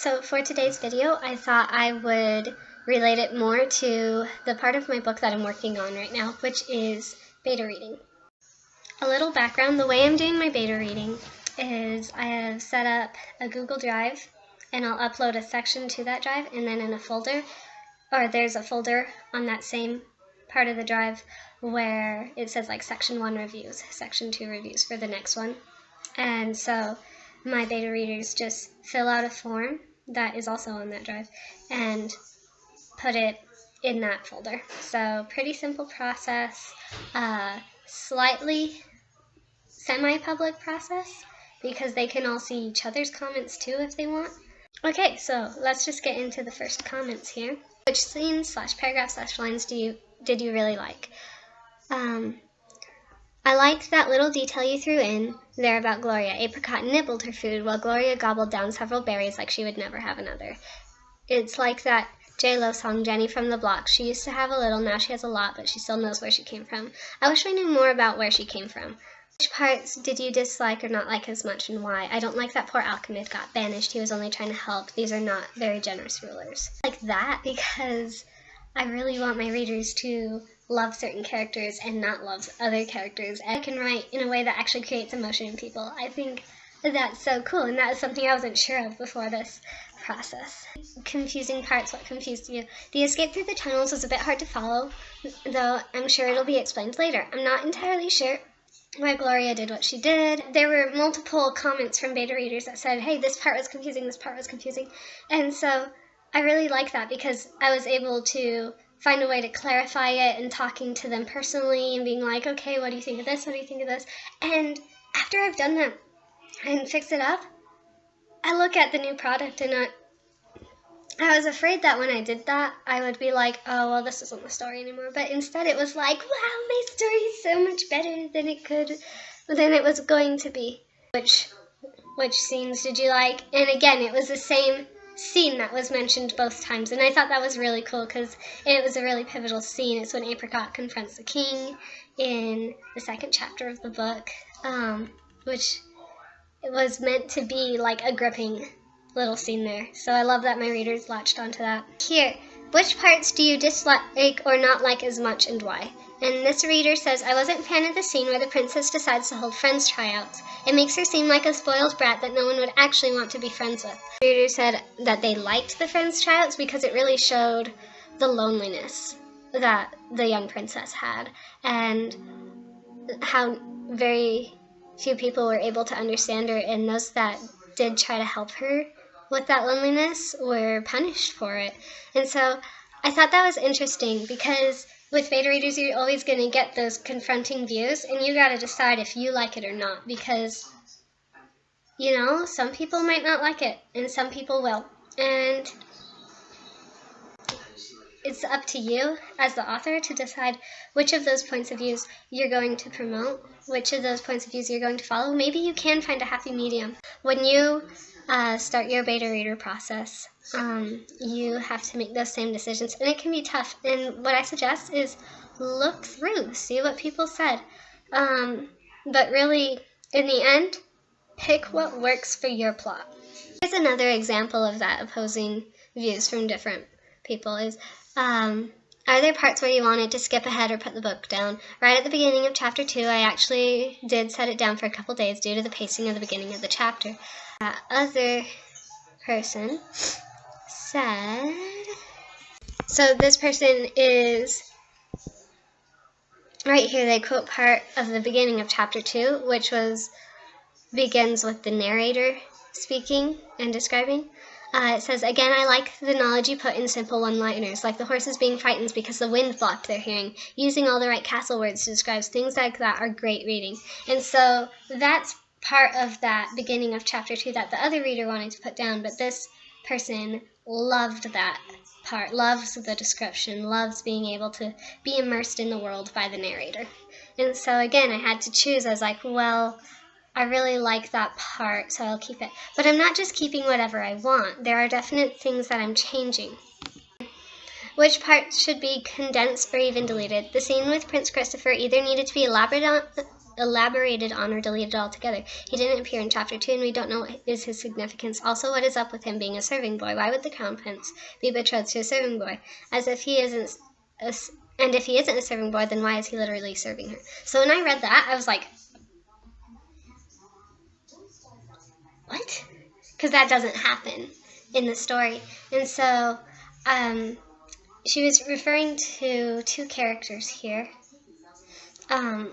So for today's video, I thought I would relate it more to the part of my book that I'm working on right now, which is beta reading. A little background, the way I'm doing my beta reading is I have set up a Google Drive and I'll upload a section to that drive, and then in a folder, or there's a folder on that same part of the drive where it says like section 1 reviews, section 2 reviews for the next one. And so my beta readers just fill out a form that is also on that drive and put it in that folder. So pretty simple process, slightly semi-public process because they can all see each other's comments too if they want. Okay, so let's just get into the first comments here. Which scenes / paragraphs / lines did you really like? I liked that little detail you threw in there about Gloria. Apricot nibbled her food while Gloria gobbled down several berries like she would never have another. It's like that J-Lo song, Jenny from the Block. She used to have a little, now she has a lot, but she still knows where she came from. I wish I knew more about where she came from. Which parts did you dislike or not like as much, and why? I don't like that poor alchemist got banished. He was only trying to help. These are not very generous rulers. I like that because I really want my readers to love certain characters and not love other characters. I can write in a way that actually creates emotion in people. I think that's so cool, and that is something I wasn't sure of before this process. Confusing parts, what confused you? The escape through the tunnels was a bit hard to follow, though I'm sure it'll be explained later. I'm not entirely sure why Gloria did what she did. There were multiple comments from beta readers that said, hey, this part was confusing, this part was confusing. And so I really like that because I was able to find a way to clarify it and talking to them personally and being like, okay, what do you think of this? What do you think of this? And after I've done that and fixed it up, I look at the new product and I was afraid that when I did that, I would be like, oh, well, this isn't the story anymore. But instead it was like, wow, my story is so much better than it was going to be. Which scenes did you like? And again, it was the same scene that was mentioned both times. And I thought that was really cool because it was a really pivotal scene. It's when Apricot confronts the king in the second chapter of the book, which it was meant to be like a gripping little scene there. So I love that my readers latched onto that. Here, which parts do you dislike or not like as much, and why? And this reader says, I wasn't a fan of the scene where the princess decides to hold friends tryouts. It makes her seem like a spoiled brat that no one would actually want to be friends with. The reader said that they liked the friends tryouts because it really showed the loneliness that the young princess had and how very few people were able to understand her, and those that did try to help her with that loneliness were punished for it. And so I thought that was interesting because with beta readers, you're always going to get those confronting views, and you got to decide if you like it or not because, you know, some people might not like it and some people will. And it's up to you as the author to decide which of those points of views you're going to promote, which of those points of views you're going to follow. Maybe you can find a happy medium. When you start your beta reader process, you have to make those same decisions, and it can be tough. And what I suggest is look through, see what people said. But really, in the end, pick what works for your plot. Here's another example of that, opposing views from different people is, are there parts where you wanted to skip ahead or put the book down? Right at the beginning of chapter 2, I actually did set it down for a couple days due to the pacing of the beginning of the chapter. That other person said, so this person is, right here they quote part of the beginning of chapter 2, which begins with the narrator speaking and describing. It says, again, I like the knowledge you put in simple one-liners, like the horses being frightened because the wind blocked their hearing. Using all the right castle words to describe things like that are great reading. And so that's part of that beginning of chapter 2 that the other reader wanted to put down, but this person loved that part, loves the description, loves being able to be immersed in the world by the narrator. And so again, I had to choose. I was like, well, I really like that part, so I'll keep it. But I'm not just keeping whatever I want. There are definite things that I'm changing. Which parts should be condensed or even deleted? The scene with Prince Christopher either needed to be elaborated on or deleted altogether. He didn't appear in chapter 2, and we don't know what is his significance. Also, what is up with him being a serving boy? Why would the crown prince be betrothed to a serving boy? As if he isn't and if he isn't a serving boy, then why is he literally serving her? So when I read that, I was like, what? Because that doesn't happen in the story. And so she was referring to two characters here. And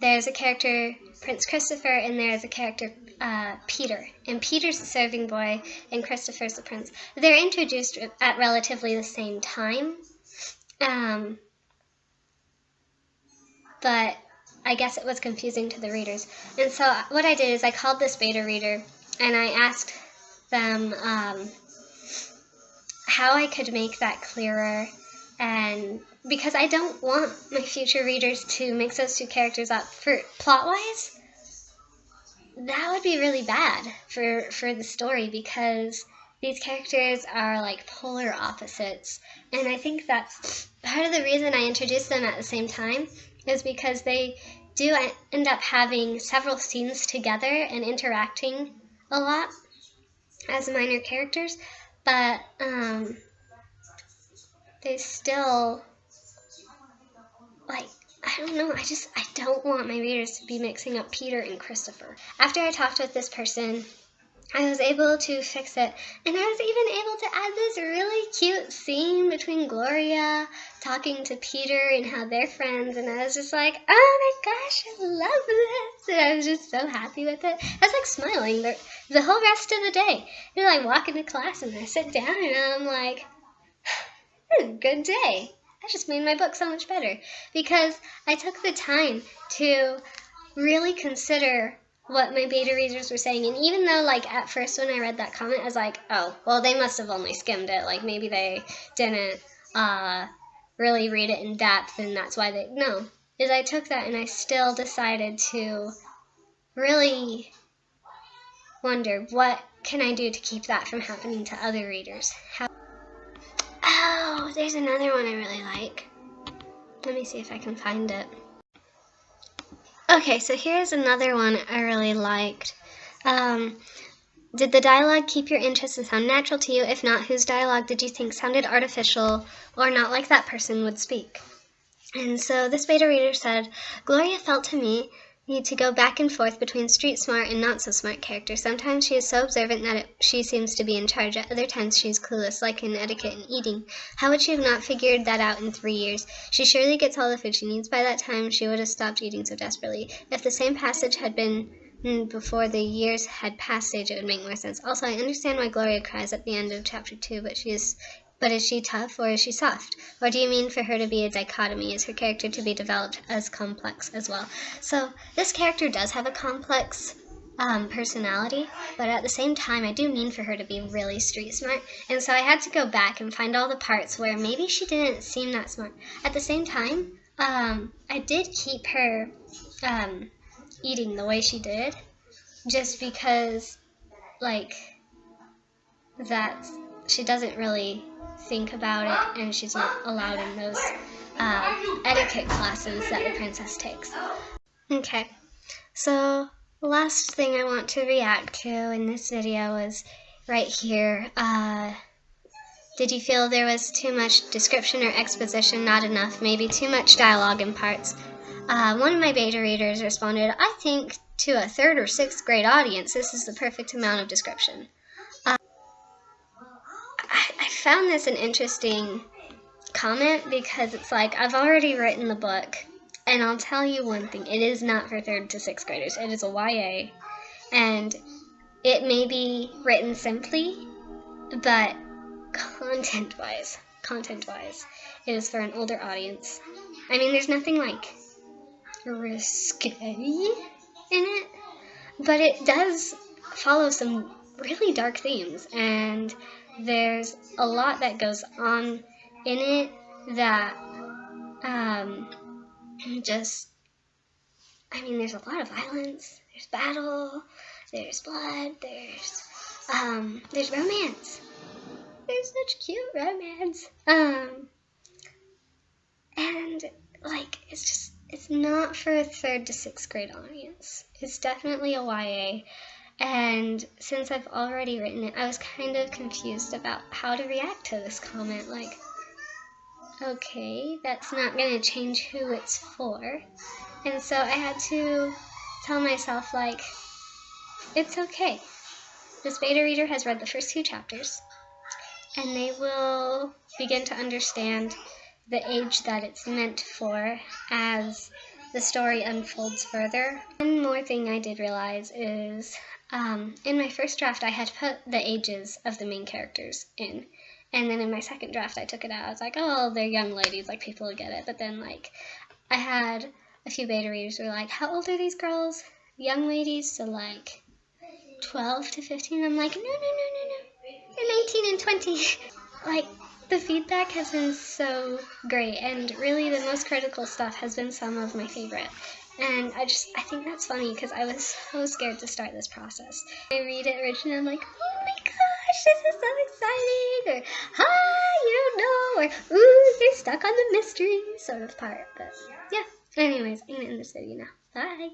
there's a character, Prince Christopher, and there's a character, Peter. And Peter's the serving boy, and Christopher's the prince. They're introduced at relatively the same time. But I guess it was confusing to the readers. And so what I did is I called this beta reader, and I asked them how I could make that clearer, and because I don't want my future readers to mix those two characters up. For plot-wise, that would be really bad for the story, because these characters are like polar opposites. And I think that's part of the reason I introduced them at the same time, is because they do end up having several scenes together and interacting a lot as minor characters, but they still, like, I don't know, I don't want my readers to be mixing up Peter and Christopher. After I talked with this person, I was able to fix it, and I was even able to add this really cute scene between Gloria talking to Peter and how they're friends, and I was just like, oh my gosh, I love this, and I was just so happy with it. I was like smiling the whole rest of the day. You know, I walk into class and I sit down and I'm like, this is a good day. I just made my book so much better, because I took the time to really consider what my beta readers were saying. And even though, like, at first when I read that comment, I was like, oh, well, they must have only skimmed it. Like, maybe they didn't really read it in depth, and that's why no. Is I took that and I still decided to really wonder, what can I do to keep that from happening to other readers? Oh, there's another one I really like. Let me see if I can find it. Okay, so here's another one I really liked. Did the dialogue keep your interest and sound natural to you? If not, whose dialogue did you think sounded artificial or not like that person would speak? And so this beta reader said, Gloria felt to me need to go back and forth between street smart and not so smart characters. Sometimes she is so observant that she seems to be in charge. At other times she is clueless, like in etiquette and eating. How would she have not figured that out in 3 years? She surely gets all the food she needs. By that time she would have stopped eating so desperately. If the same passage had been before the years had passed stage, it would make more sense. Also, I understand why Gloria cries at the end of chapter 2, but is she tough or is she soft? Or do you mean for her to be a dichotomy? Is her character to be developed as complex as well? So this character does have a complex personality, but at the same time I do mean for her to be really street smart. And so I had to go back and find all the parts where maybe she didn't seem that smart. At the same time, I did keep her eating the way she did, just because, like, that she doesn't really think about it, and she's not allowed in those etiquette classes that the princess takes. Okay, so the last thing I want to react to in this video is right here. Did you feel there was too much description or exposition, not enough, maybe too much dialogue in parts? One of my beta readers responded, I think to a 3rd or 6th grade audience, this is the perfect amount of description. I found this an interesting comment, because it's like, I've already written the book, and I'll tell you one thing, it is not for 3rd to 6th graders. It is a YA, and it may be written simply, but content-wise, it is for an older audience. I mean, there's nothing like risque in it, but it does follow some really dark themes, and there's a lot that goes on in it that there's a lot of violence, there's battle, there's blood, there's romance. There's such cute romance. And, like, it's not for a 3rd to 6th grade audience. It's definitely a YA. And since I've already written it, I was kind of confused about how to react to this comment. Like, okay, that's not going to change who it's for. And so I had to tell myself, like, it's okay. This beta reader has read the first 2 chapters, and they will begin to understand the age that it's meant for as the story unfolds further. One more thing I did realize is in my first draft I had put the ages of the main characters in, and then in my second draft I took it out. I was like, oh, they're young ladies, like people will get it. But then like I had a few beta readers who were like, how old are these girls? Young ladies, so like 12 to 15. I'm like, no, they're 19 and 20. Like, the feedback has been so great, and really the most critical stuff has been some of my favorite. And I think that's funny because I was so scared to start this process. I read it originally, I'm like, oh my gosh, this is so exciting, or hi, you don't know, or ooh, you're stuck on the mystery sort of part. But yeah, anyways, I'm gonna end this video now. Bye!